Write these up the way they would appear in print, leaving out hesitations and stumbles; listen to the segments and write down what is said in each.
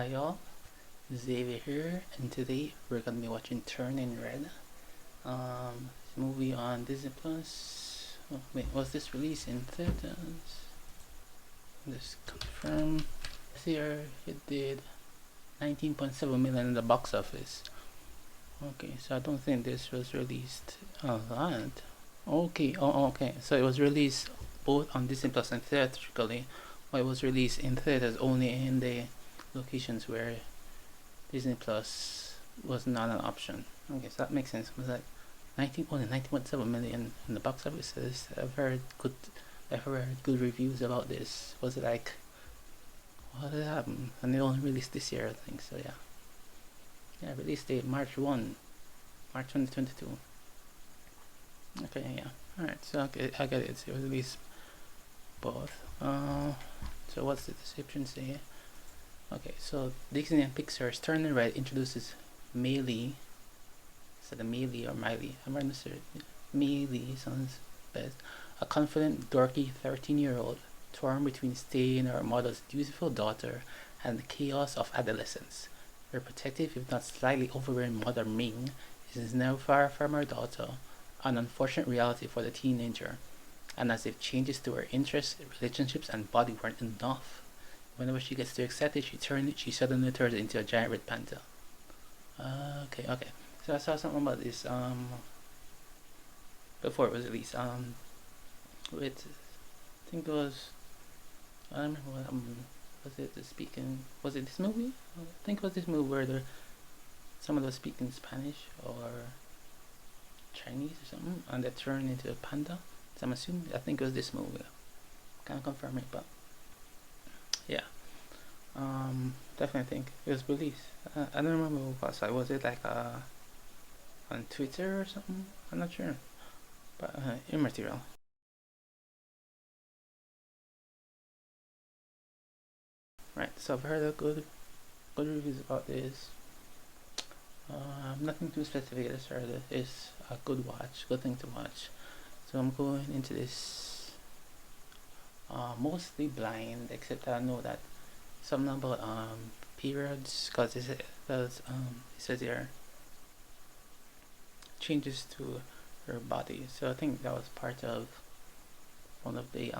Hi y'all, Xavier here, and today we're gonna be watching Turning Red. Movie on Disney Plus. Oh, wait, was this released in theaters? Just confirm. This year it did 19.7 million in the box office. Okay, so I don't think this was released a lot. Okay, okay. So it was released both on Disney Plus and theatrically. Well, it was released in theaters only in the locations where Disney Plus was not an option. Okay, so that makes sense. It was like only 19.7 million in the box offices. I've heard good reviews about this. Was it like, what did happen? And they only released this year, I think. So yeah, release date March 2022. Okay, yeah. All right, so I get it. So it was released both. So what's the description say? Okay, so Disney and Pixar's Turning Red introduces Mei Lee. Is that a Mei Lee or Miley? I'm not sure. Mei Lee sounds best. A confident, dorky 13-year-old torn between staying her mother's dutiful daughter and the chaos of adolescence. Her protective, if not slightly overbearing mother Ming is now far from her daughter, an unfortunate reality for the teenager. And as if changes to her interests, relationships, and body weren't enough, whenever she gets too excited, she suddenly turns into a giant red panda. Okay. So I saw something about this before it was released. I think it was, I don't remember what was it this movie? I think it was this movie where someone was speaking Spanish or Chinese or something, and they turned into a panda. So I'm assuming, I think it was this movie. Can't confirm it, but yeah. Definitely think it was released. I don't remember what site. Was it like on Twitter or something? I'm not sure, but immaterial. Right. So I've heard of good reviews about this. Nothing too specific. Just heard it's a good thing to watch. So I'm going into this mostly blind, except I know that something about periods, because it says here changes to her body. So I think that was part of one of the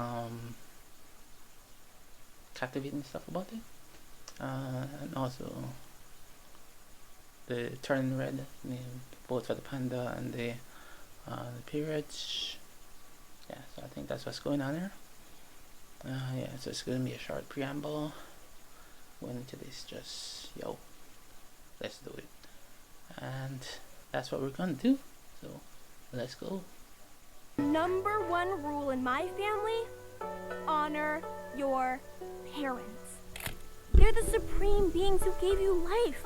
captivating stuff about it, and also the turning red, both for the panda and the periods. Yeah, so I think that's what's going on here. Yeah, so it's gonna be a short preamble. Going into this, just let's do it, and that's what we're gonna do. So let's go. Number one rule in my family: honor your parents. They're the supreme beings who gave you life,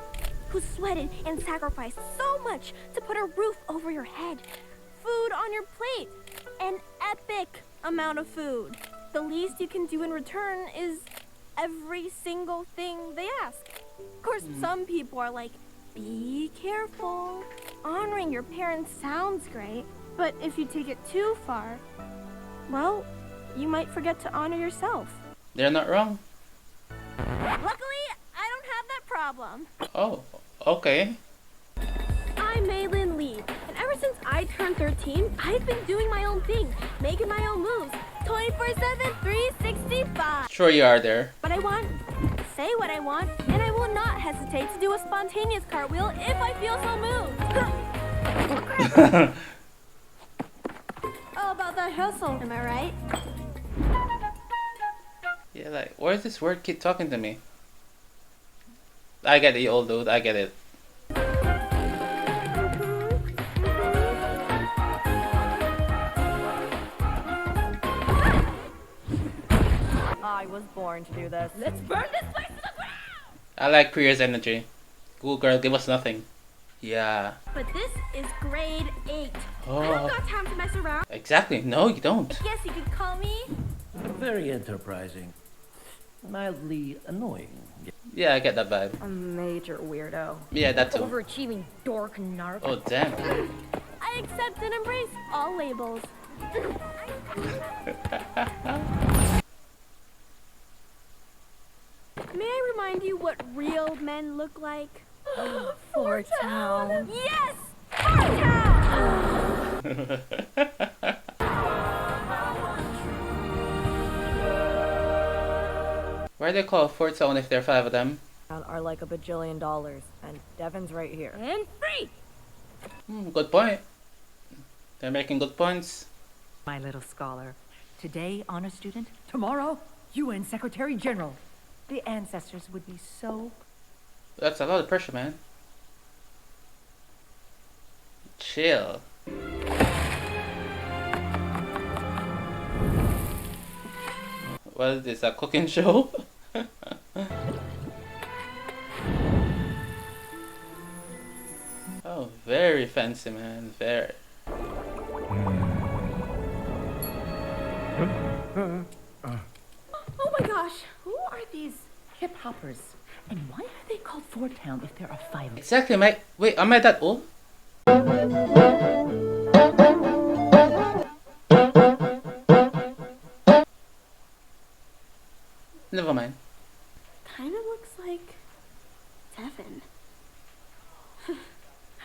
who sweated and sacrificed so much to put a roof over your head, food on your plate, an epic amount of food. The least you can do in return is every single thing they ask. Of course, some people are like, be careful. Honoring your parents sounds great, but if you take it too far, well, you might forget to honor yourself. They're not wrong. Luckily, I don't have that problem. Oh, okay. I'm Mei Lee, and ever since I turned 13, I've been doing my own thing, making my own moves, 24/7, 365. Sure you are there. What I want, say what I want, and I will not hesitate to do a spontaneous cartwheel if I feel so moved. All about that hustle, am I right? Yeah, like, why does this word keep talking to me? I get it, you old dude, I get it. I was born to do this. Let's burn this place to the ground! I like Priya's energy. Cool girl, give us nothing. Yeah. But this is grade 8. Oh. I don't got time to mess around. Exactly, no you don't. I guess you could call me Very enterprising. Mildly annoying. Yeah, I get that vibe. A major weirdo. Yeah, that too. Overachieving dork narc. Oh damn. I accept and embrace all labels. May I remind you what real men look like? Fort Town. Yes! Fort Town! Why do they call Fort Zone if there are 5 of them? Are like $1 bajillion, and Devin's right here. And free! Good point. They're making good points. My little scholar. Today, honor student. Tomorrow, UN Secretary General. The ancestors would be so... That's a lot of pressure, man. Chill. What is this, a cooking show? Oh, very fancy, man. Very. Oh my gosh, who are these hip-hoppers? And why are they called Fort Town if there are 5 of them? Exactly, Mike. Wait, am I that old? Never mind. Kinda looks like Devin.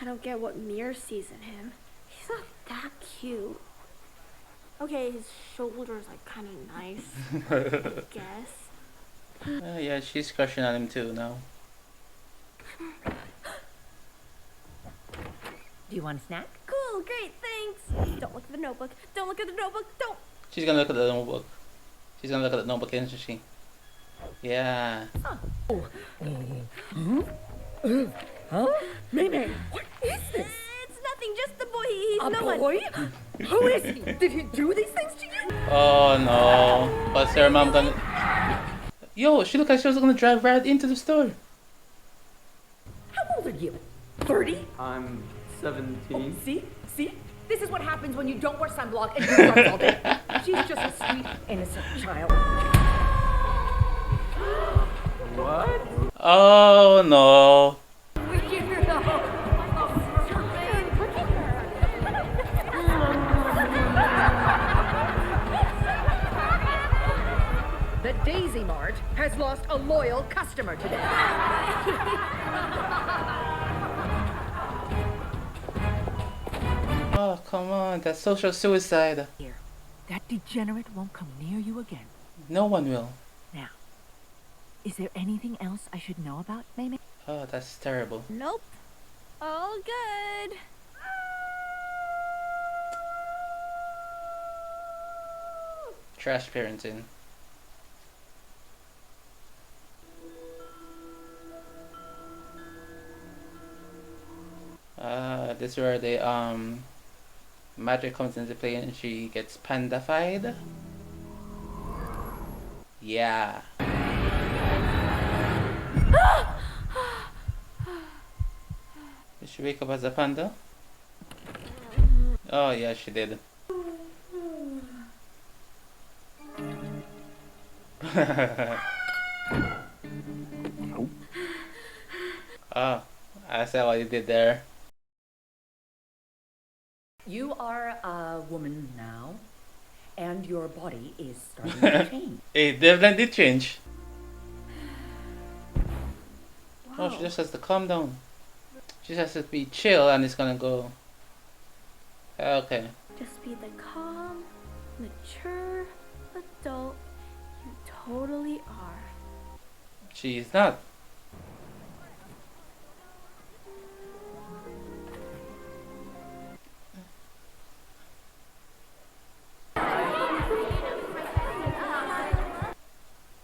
I don't get what Mir sees in him. He's not that cute. Okay, his shoulders are kind of nice, I guess. Yeah, she's crushing on him too now. Do you want a snack? Cool, great, thanks. Don't look at the notebook. Don't look at the notebook. Don't. She's gonna look at the notebook. She's gonna look at the notebook, isn't she? Yeah. Mei Mei, what is this? It's nothing, just the boy. He's A no one. boy? Who is he? Did he do these things to you? Oh no. What's her mom gonna... Yo, she looked like she was gonna drive right into the store. How old are you? 30? I'm 17. See? See? This is what happens when you don't wear sunblock and you're drunk all day. She's just a sweet, innocent child. What? Oh no. The Daisy Mart has lost a loyal customer today. Oh, come on. That's social suicide. Here, that degenerate won't come near you again. No one will. Now, is there anything else I should know about Mei Mei? Oh, that's terrible. Nope. All good. Trash parenting. This is where the magic comes into play and she gets pandafied. Yeah. Did she wake up as a panda? Oh yeah, she did. Oh, I saw what you did there. You are a woman now, and your body is starting to change. It definitely did change. Oh, she Whoa. just has to calm down. She just has to be chill and it's gonna go. Okay. Just be the calm, mature adult you totally are. She's not.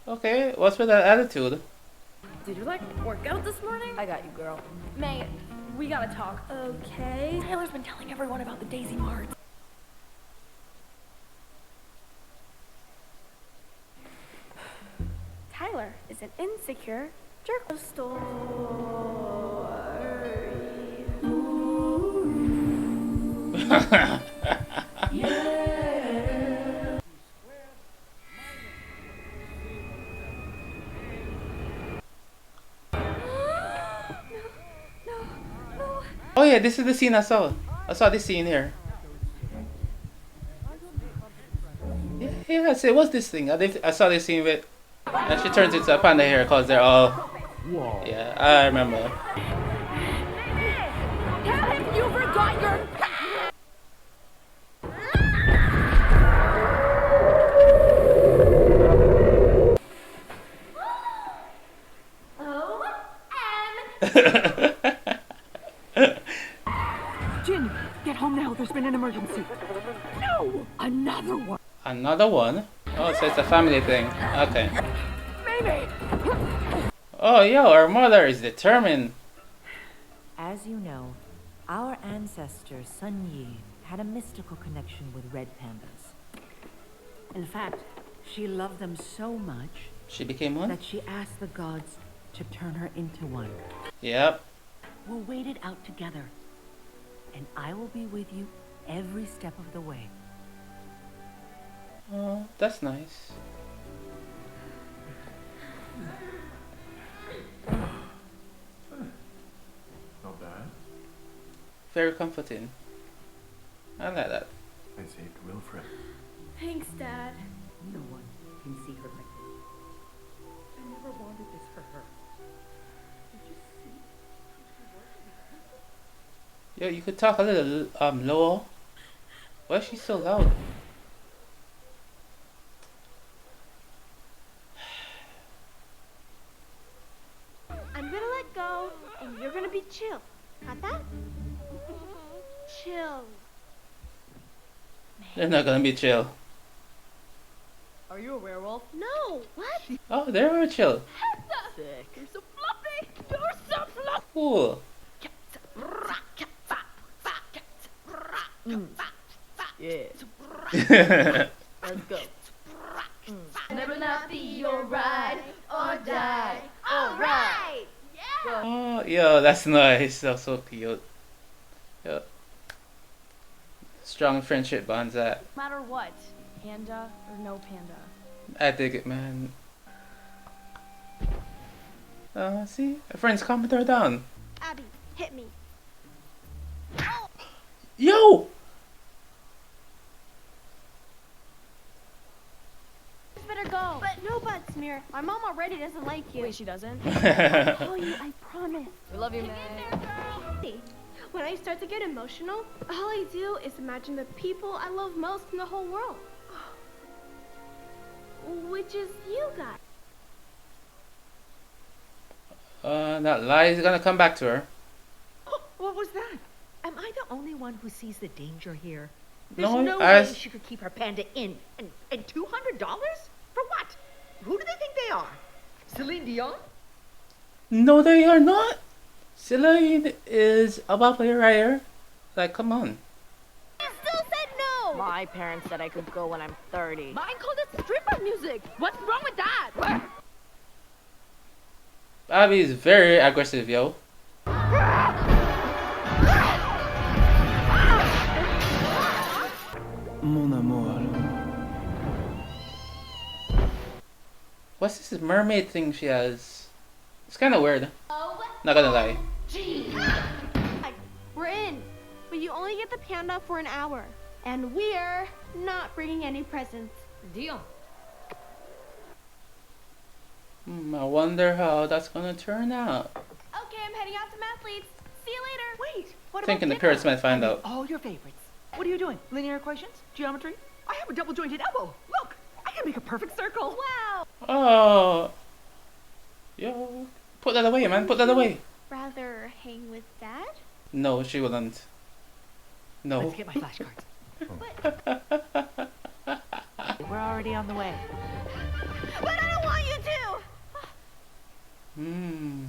Okay, what's with that attitude? Did you work out this morning? I got you, girl. May, we gotta talk. Okay. Taylor's been telling everyone about the Daisy Mart. Tyler is an insecure jerk. Story. Oh yeah, this is the scene I saw. I saw this scene here. Yes, it was this thing. I saw this scene with And she turns into a panda here because they're all. Whoa. Yeah, I remember. Tell him you forgot your... Jin, get home now. There's been an emergency. No! Another one. Another one? Oh, so it's a family thing. Okay. Maybe. Oh, yo, our mother is determined. As you know, our ancestor Sun Yi had a mystical connection with red pandas. In fact, she loved them so much She became one? that she asked the gods to turn her into one. Yep. We'll wait it out together, and I will be with you every step of the way. Oh, that's nice. Not bad. Very comforting. I like that. I saved Wilfred. Thanks, Dad. No one can see her like this. I never wanted this for her. Did you see? Yo, you could talk a little lower. Why is she so loud? I'm gonna let go, and you're gonna be chill. Got that? Chill. They're not gonna be chill. Are you a werewolf? No. What? Oh, they are chill. Sick. You're so fluffy. You're so fluffy. Cool. Yeah. Let's go. Never not be your ride or die. All right. Oh, yo, that's nice. That's so cute. Yo. Strong friendship bonds that. No matter what, panda or no panda. I dig it, man. See? Her friends calmed her down. Abby, hit me. Yo! Better go. But no buts, Mir. My mom already doesn't like you. Wait, she doesn't? I'll call you, I promise. We love you, man. When I start to get emotional, all I do is imagine the people I love most in the whole world. Which is you guys. That lie is gonna come back to her. Oh, what was that? Am I the only one who sees the danger here? There's No, no I way she could keep her panda in. And $200? For what? Who do they think they are? Celine Dion? No, they are not. Celine is a popular writer. Like, come on. You still said no! My parents said I could go when I'm 30. Mine called it stripper music. What's wrong with that? Abby is very aggressive, yo. Mon amour. What's this mermaid thing she has? It's kind of weird. Not gonna lie. We're in, but you only get the panda for an hour. And we're not bringing any presents. Deal. I wonder how that's gonna turn out. Okay, I'm heading out to Mathletes. See you later. Wait, what Thinking the about parents dinner? might find out. All your favorites. What are you doing? Linear equations? Geometry? I have a double jointed elbow. Look, I can make a perfect circle. Wow. Oh. Yo. Put that away, man. Put that away. Rather hang with Dad? No, she wouldn't. No. Let's get my flashcards. We're already on the way. But I don't want you to! Hmm.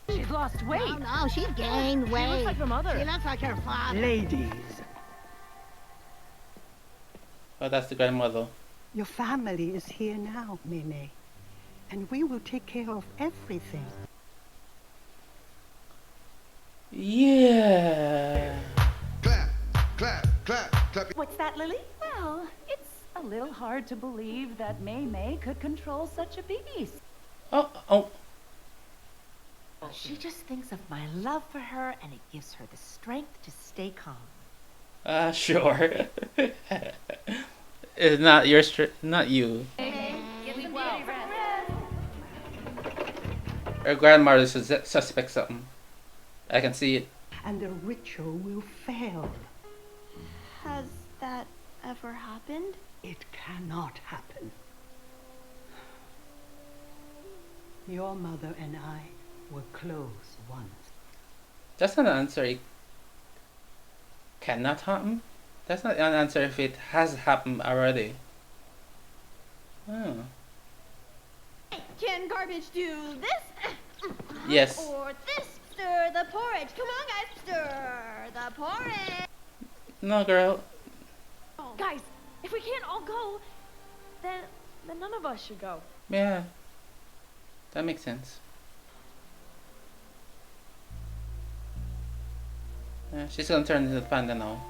She's lost weight. Oh no, she's gained weight. She looks like her mother. She looks like her father. Ladies, Oh, that's the grandmother. Your family is here now, Mei, and we will take care of everything. Yeah. Clap, clap, clap, clap. What's that, Lily? Well, it's a little hard to believe that Mei could control such a beast. Oh, oh. She just thinks of my love for her, and it gives her the strength to stay calm. Sure. It's not your not you. Get some beauty rest. Her grandmother suspects something. I can see it. And the ritual will fail. Has that ever happened? It cannot happen. Your mother and I were close once. That's not an answer. It cannot happen. That's not an answer if it has happened already. Oh. Can garbage do this? Yes. Or this? Stir the porridge. Come on, guys. Stir the porridge. No, girl. Guys, if we can't all go, then none of us should go. Yeah. That makes sense. Yeah, she's gonna turn into the panda now.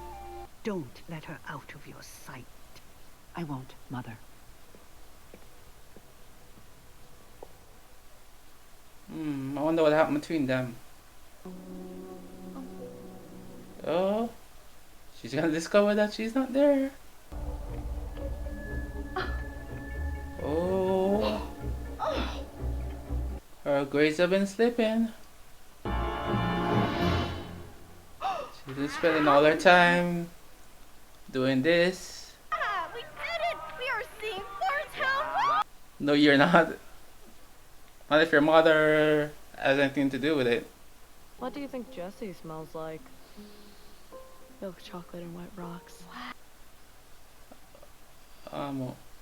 Don't let her out of your sight. I won't, Mother. I wonder what happened between them. Oh, she's gonna discover that she's not there. Oh, her grades have been slipping. She's been spending all her time doing this. Ah, we did it! We are seeing Thorntown. No, you're not. Not if your mother has anything to do with it. What do you think Jessie smells like? Milk chocolate and wet rocks.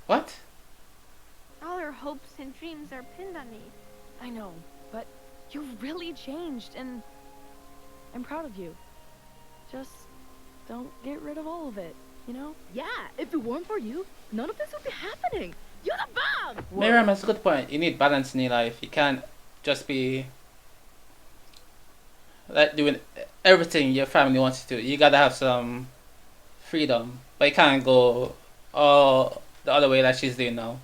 What? All her hopes and dreams are pinned on me. I know, but you've really changed, and I'm proud of you. Just don't get rid of all of it, you know? Yeah, if it weren't for you, none of this would be happening. You're the bomb! Miriam has a good point. You need balance in your life. You can't just be like doing everything your family wants you to. You gotta have some freedom, but you can't go all the other way like she's doing now.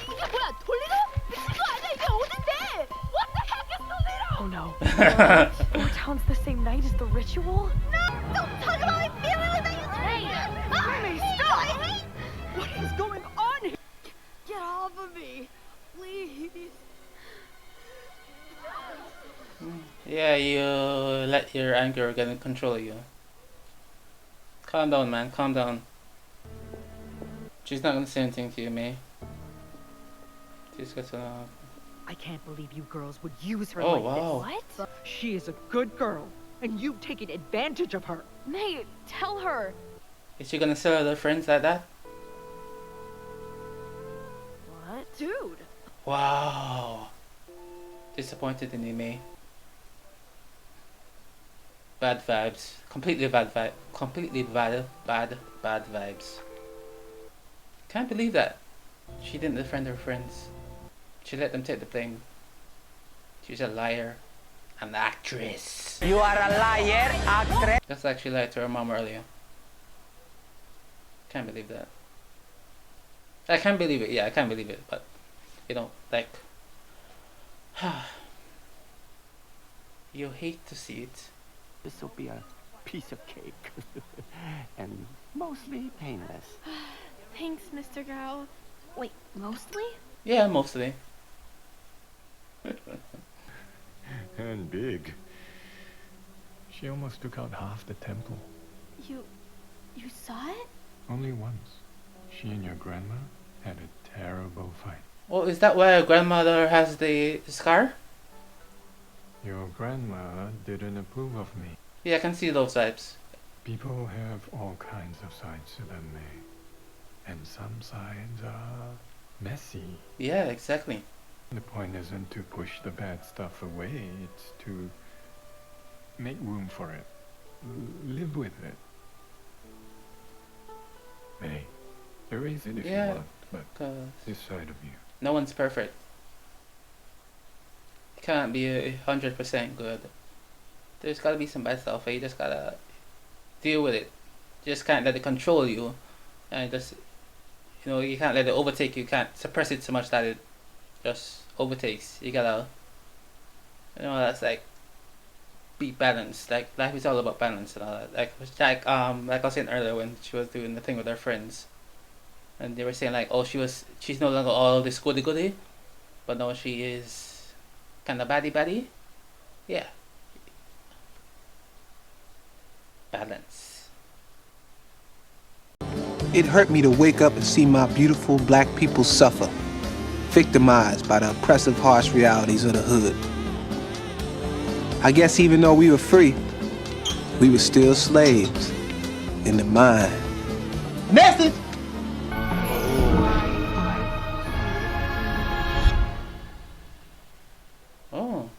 이게 뭐야, 돌리노? 미친 거 아니야? 이게 어딘데? What the heck is 돌리노? Oh no. Thorntown's the same night as the ritual? Don't talk about my feelings like that. Jimmy, stop! What is going on here? Get off of me, please. Yeah, you let your anger get in control of you. Calm down, man. Calm down. She's not gonna say anything to you, May. She's gonna. I can't believe you girls would use her Oh, like wow. this. She is a good girl, and you've taken advantage of her. May, tell her. Is she gonna sell her friends like that? What? Dude! Wow. Disappointed in you, May. Bad vibes. Completely bad vibe. Completely bad vibes. Can't believe that. She didn't defend her friends. She let them take the blame. She's a liar. An actress. You are a liar, actress. That's actually lied to her mom earlier. Can't believe that. I can't believe it. Yeah, I can't believe it. But, you know, like... you hate to see it. This will be a piece of cake. And mostly painless. Thanks, Mr. Gao. Wait, mostly? Yeah, mostly. And big. She almost took out half the temple. You saw it? Only once. She and your grandma had a terrible fight. Oh, is that why your grandmother has the scar? Your grandma didn't approve of me. Yeah, I can see those vibes. People have all kinds of sides to them, May. And some sides are messy. Yeah, exactly. The point isn't to push the bad stuff away, it's to make room for it. Live with it. May, erase it if you Yeah, want, but 'cause this side of you. no one's perfect. You can't be 100% good. There's gotta be some bad stuff, you just gotta deal with it. You just can't let it control you. And just, you know, you can't let it overtake you. You can't suppress it so much that it just overtakes. You gotta, you know, that's like, be balanced. Like, life is all about balance and all that. Like I was saying earlier when she was doing the thing with her friends. And they were saying like, oh, she's no longer all this goody goody. but no, she is kind of baddie. Yeah, balance. It hurt me to wake up and see my beautiful black people suffer, victimized by the oppressive, harsh realities of the hood. I guess even though we were free, we were still slaves in the mind. Message! Oh.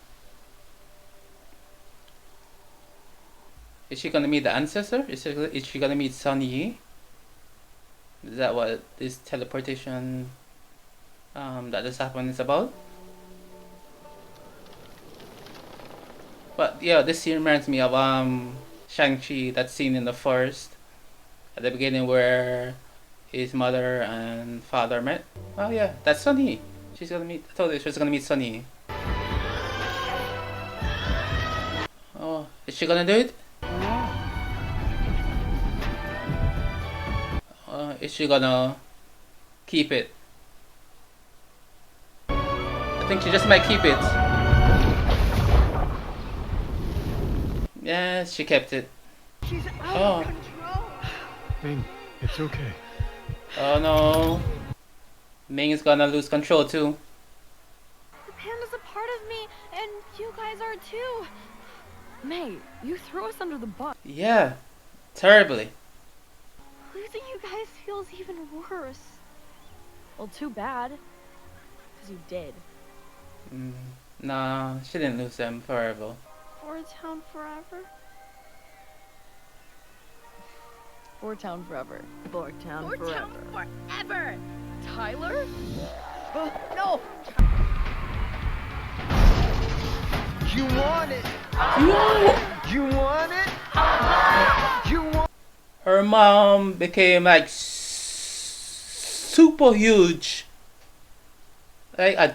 Is she gonna meet the ancestor? Is she gonna meet Sun Yi? Is that what this teleportation that this happened is about? But yeah, this scene reminds me of Shang-Chi, that scene in the forest at the beginning where his mother and father met. Oh yeah, that's Sun Yi. She's gonna meet. I told you she was gonna meet Sun Yi. Oh, is she gonna do it? Is she gonna keep it? I think she just might keep it. Yes, she kept it. She's out of control. Ming, it's okay. Oh no. Ming is gonna lose control too. The panda's a part of me, and you guys are too. Mei, you threw us under the bus. Yeah, terribly. Losing you guys feels even worse. Well, too bad. Because you did. Nah, she didn't lose them forever. For a town forever. For town forever. For town forever. Tyler? No! You want it? You want it? You want Her mom became like super huge. Like a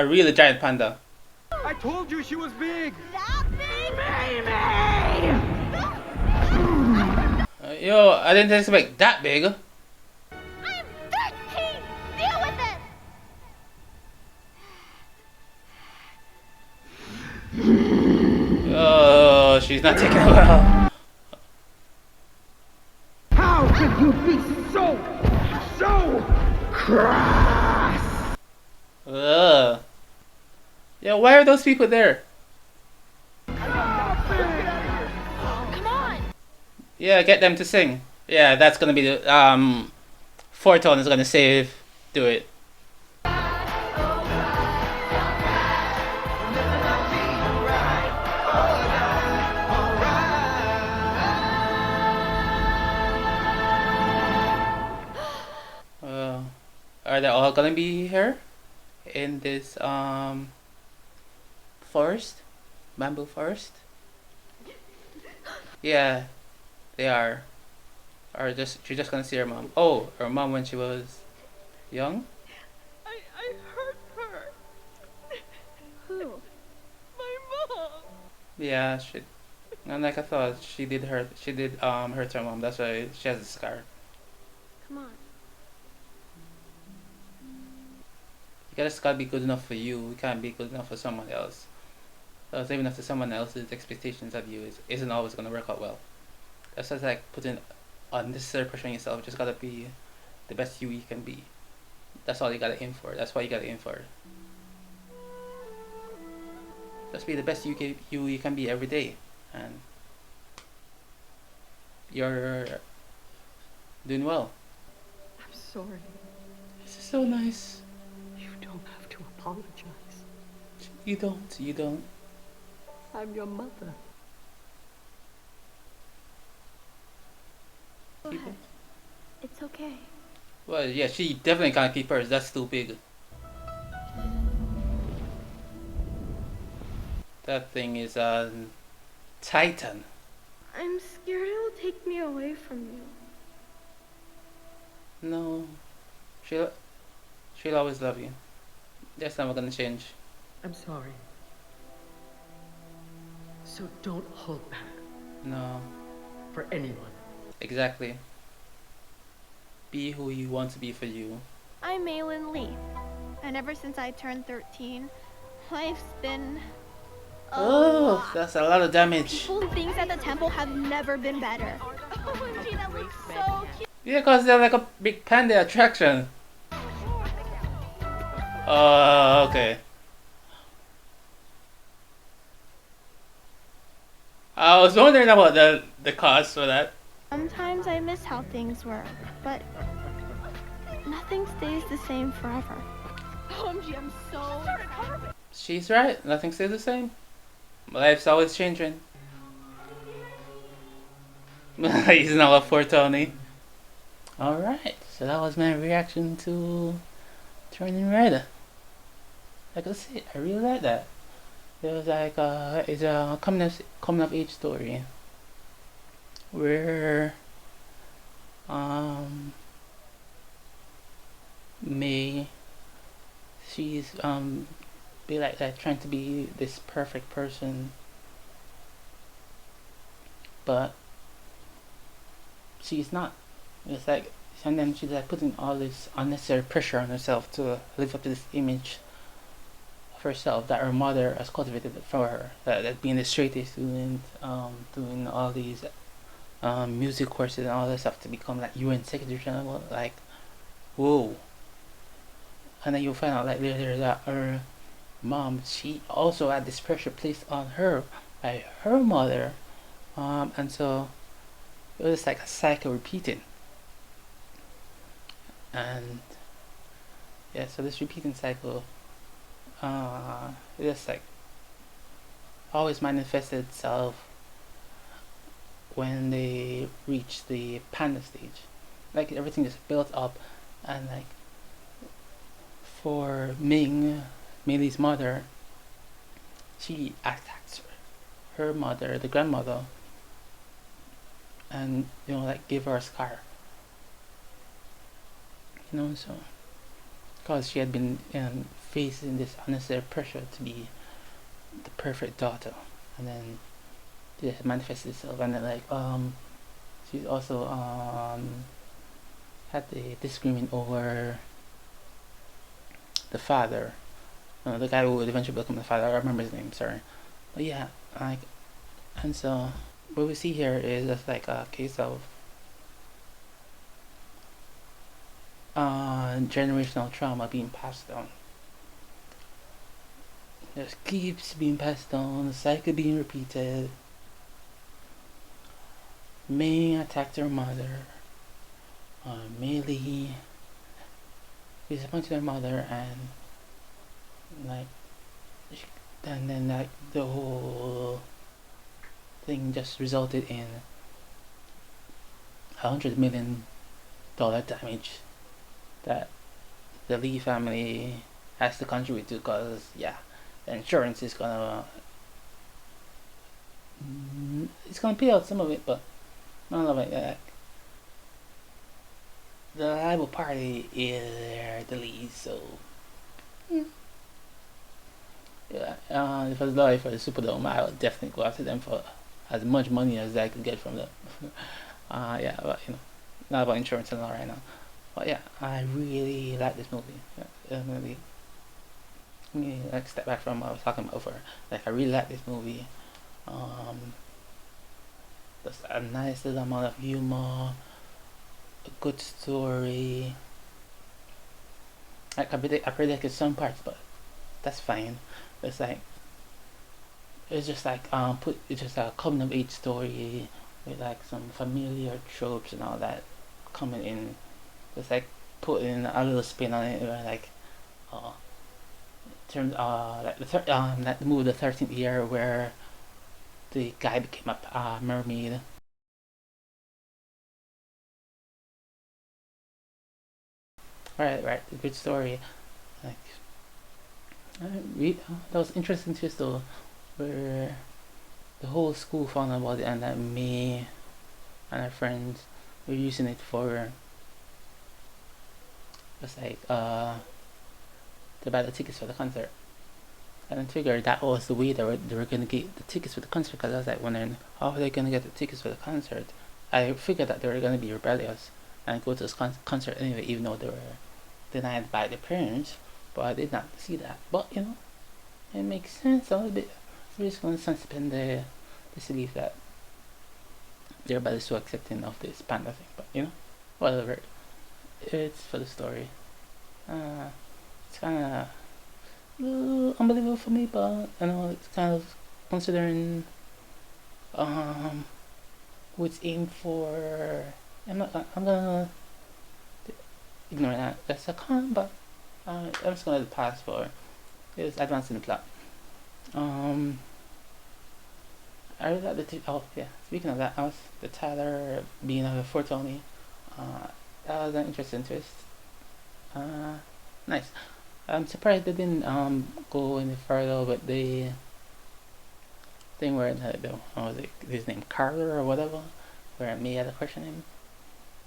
really giant panda. I told you she was big. That big? Yo, I didn't expect that big. I'm 13! Deal with it! Oh, she's not taking it well. How could you be so crass? Ugh. Yeah, why are those people there? Come on! Yeah, get them to sing. Yeah, that's gonna be the Fortune is gonna save. Do it. Are they all gonna be here in this forest, bamboo forest? Yeah, they are. Or she's just gonna see her mom. Oh, her mom when she was young. I hurt her. Who? My mom. Yeah, she. And like I thought, she did hurt. She did hurt her mom. That's why she has a scar. Come on. You just gotta be good enough for you. You can't be good enough for someone else. Because even if someone else's expectations of you isn't always gonna work out well. That's just like putting unnecessary pressure on yourself. You just gotta be the best you can be. That's all you gotta aim for. That's what you gotta aim for. Just be the best you can be every day, and you're doing well. I'm sorry. This is so nice. You don't have to apologize. You don't. I'm your mother. Go ahead. It's okay. Well, yeah, she definitely can't keep hers. That's too big. That thing is a titan. I'm scared it'll take me away from you. No, she'll always love you. That's never gonna change. I'm sorry. So don't hold back No, for anyone. exactly. Be who you want to be for you. I'm Mei Lee, And ever since I turned 13, life's been Oh, that's a lot of damage. People and things at the temple have never been better. OMG, that looks so cute. Yeah, cause they're like a big panda attraction. Oh, okay. I was wondering about the cost for that. Sometimes I miss how things were, but nothing stays the same forever. OMG, I'm so excited. She's right. Nothing stays the same. Life's always changing. He's now up for Tony. Alright, so that was my reaction to Turning Red. Like I said, I really like that. It was like it's a coming of age story where Mei, she's be like that, trying to be this perfect person, but she's not. It's like, and then she's like putting all this unnecessary pressure on herself to live up to this image of herself that her mother has cultivated for her. That being a straight A student, doing all these music courses and all this stuff to become like UN Secretary General. Like, whoa. And then you'll find out like later that her mom, she also had this pressure placed on her by her mother, and so it was like a cycle repeating. And yeah, so this repeating cycle it just like always manifested itself when they reach the panda stage. Like everything just built up, and like for Mei Lee's mother, she attacks her mother, the grandmother, and like give her a scar. So because she had been facing this unnecessary pressure to be the perfect daughter, and then it manifested itself, and then like she's also had the disagreement over the father, the guy who would eventually become the father. I remember his name, sorry, but yeah, like, and so what we see here is just like a case of generational trauma being passed down. Just keeps being passed down, the cycle being repeated. Mei attacked her mother. Mei Lee disappointed her mother, and like, and then like the whole thing just resulted in $100 million damage that the Lee family has to contribute to, because yeah, the insurance is gonna pay out some of it, but not all of it. The liable party is the Lees, so yeah. If I was lawyer for the Superdome, I would definitely go after them for as much money as I could get from them. Yeah, but not about insurance and all right now. But yeah, I really like this movie. Let me like step back from what I was talking about before. Like, I really like this movie. There's a nice little amount of humor, a good story. Like, I predicted some parts, but that's fine. It's like, it's just like it's just a coming of age story with like some familiar tropes and all that coming in. Just like putting a little spin on it, where like terms like the movie The 13th Year, where the guy became a mermaid. Right, a good story. Like, that was interesting too, though, where the whole school found out about it, and that me and our friends were using it for just like to buy the tickets for the concert. I didn't figure that was the way they were gonna get the tickets for the concert, because I was like wondering how are they gonna get the tickets for the concert. I figured that they were gonna be rebellious and go to this concert anyway, even though they were denied by their parents. but I did not see that. But you know, it makes sense a little bit. We're just gonna suspend the disbelief that everybody's so accepting of this panda thing. But you know, whatever. It's for the story. It's kind of unbelievable for me, but you know, it's kind of considering who it's aimed for. I'm gonna ignore that. That's a con, but I'm just gonna pass for it's advancing the plot. I really like the oh yeah. Speaking of that, I was the Tyler being a 420. That was an interesting twist. Nice. I'm surprised they didn't go any further with the thing where his name Carter or whatever, where Mei had to question him.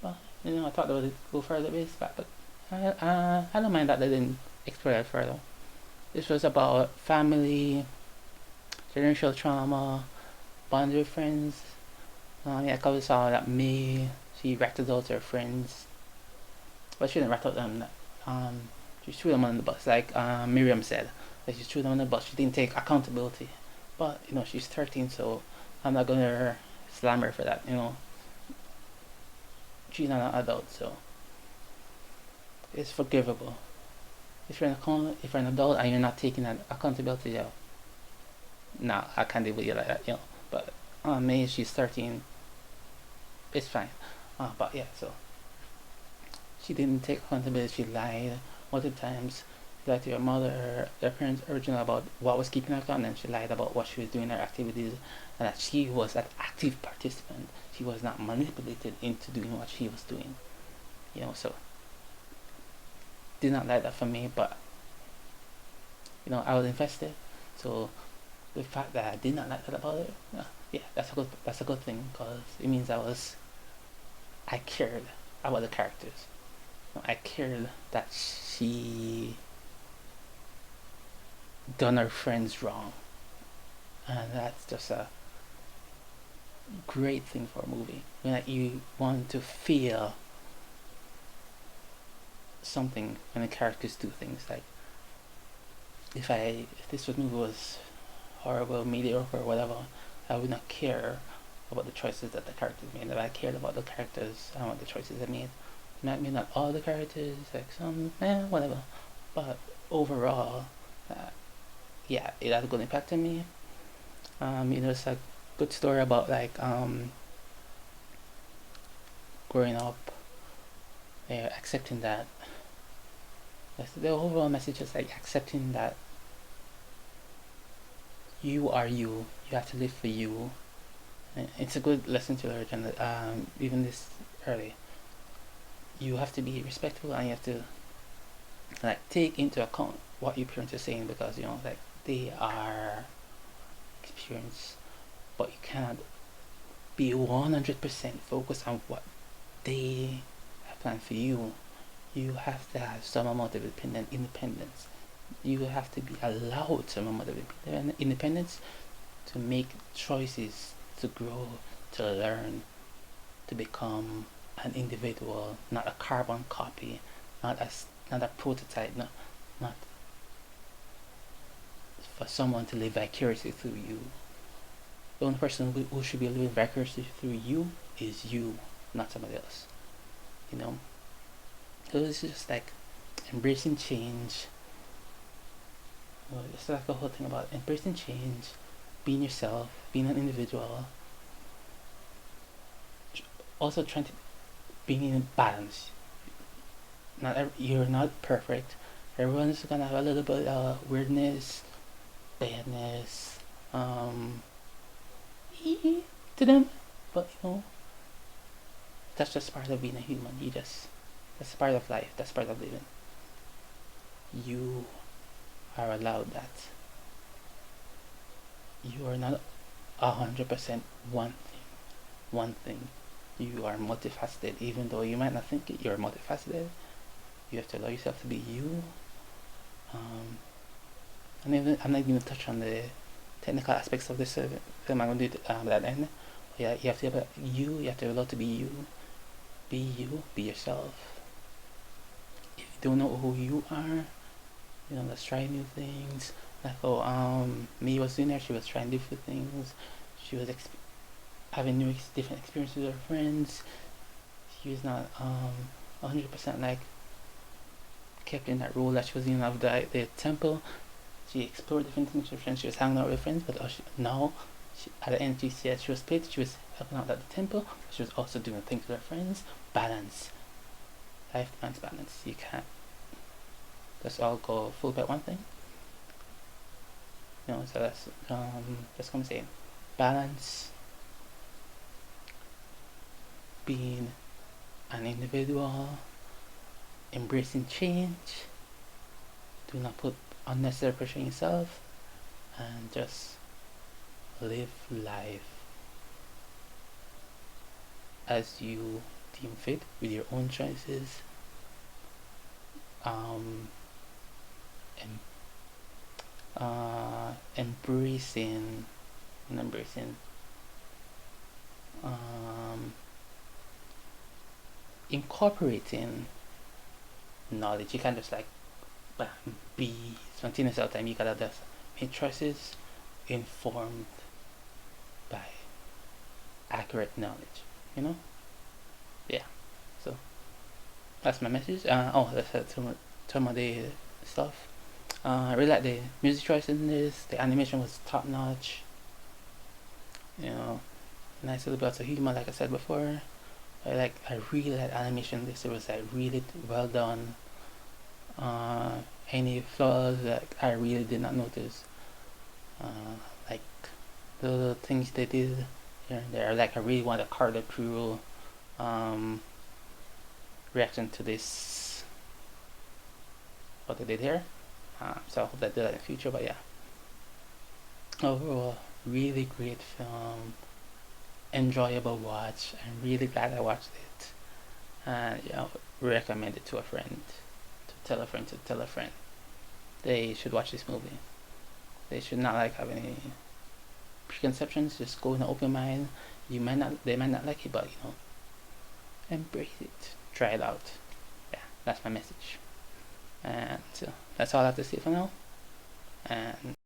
Well, you know, I thought they would go further with this, but I don't mind that they didn't explore that further. This was about family, generational trauma, bond with friends. Yeah, I probably saw that Mei, she ratted out her friends, but she didn't rat out them. She threw them on the bus, like Miriam said. Like she threw them on the bus. She didn't take accountability. But you know, she's 13, so I'm not gonna slam her for that. You know, she's not an adult, so it's forgivable. If you're an adult and you're not taking that accountability, yeah, nah, I can't deal with you like that, you know. But May, she's 13. It's fine. But yeah, so she didn't take accountability. She lied multiple times. She lied to your mother, your parents original about what was keeping her calm, and then she lied about what she was doing, her activities, and that she was an active participant. She was not manipulated into doing what she was doing. You know, so did not like that for me, but you know, I was invested. So the fact that I did not like that about it, yeah, that's a good thing, because it means I cared about the characters. I cared that she done her friends wrong, and that's just a great thing for a movie. When you want to feel something when the characters do things. Like if this movie was horrible, mediocre, or whatever, I would not care about the choices that the characters made. If I cared about the characters and what the choices they made, maybe not all the characters, like some, whatever. But overall, yeah, it had a good impact on me. You know, it's a good story about like growing up, accepting that. The overall message is like accepting that you are you. You have to live for you. And it's a good lesson to learn, and even this early. You have to be respectful, and you have to like take into account what your parents are saying, because you know, like they are experienced, but you cannot be 100% focused on what they have planned for you. You have to have some amount of independence. You have to be allowed some amount of independence to make choices, to grow, to learn, to become an individual, not a carbon copy, not a prototype, not for someone to live vicariously through you. The only person who should be living vicariously through you is you, not somebody else. You know? So it's just like embracing change. It's like the whole thing about embracing change, being yourself, being an individual. Also trying to being in balance. You're not perfect. Everyone's gonna have a little bit of weirdness, badness, to them. But you know, that's just part of being a human. That's part of life. That's part of living. You are allowed that. You are not 100% one thing. You are multifaceted, even though you might not think it. You're multifaceted. You have to allow yourself to be you. And even I'm not even gonna touch on the technical aspects of this film. I'm gonna do that end. Yeah, you have to have you. You have to allow to be you. Be you. Be yourself. If you don't know who you are, You know, let's try new things. Like, oh, Mei was in there, she was trying different things. She was having new different experiences with her friends. She was not 100% like kept in that role that she was in of the temple. She explored different things with her friends. She was hanging out with friends, but now at the end she said she was split. She was helping out at the temple. She was also doing things with her friends. Balance. Life demands balance. You can't just all go full at one thing. You know, so that's just gonna say balance, being an individual, embracing change, do not put unnecessary pressure on yourself, and just live life as you deem fit with your own choices. Embracing incorporating knowledge. You can't just like be spontaneous all the time. You gotta just make choices informed by accurate knowledge, you know? Yeah. So that's my message. That's some of the stuff. I really like the music choice in this. The animation was top notch. You know, nice little bits of humor, like I said before. I really like animation. This was like really well done. Any flaws that I really did not notice. Like the little things they did here and there. Like I really want to card a through reaction to this what they did here. So I hope they do that in the future. But yeah, overall, really great film, enjoyable watch. I'm really glad I watched it, and recommend it to a friend, to tell a friend, to tell a friend. They should watch this movie. They should not like have any preconceptions. Just go in an open mind. They might not like it, but embrace it. Try it out. Yeah, that's my message. And so that's all I have to say for now. And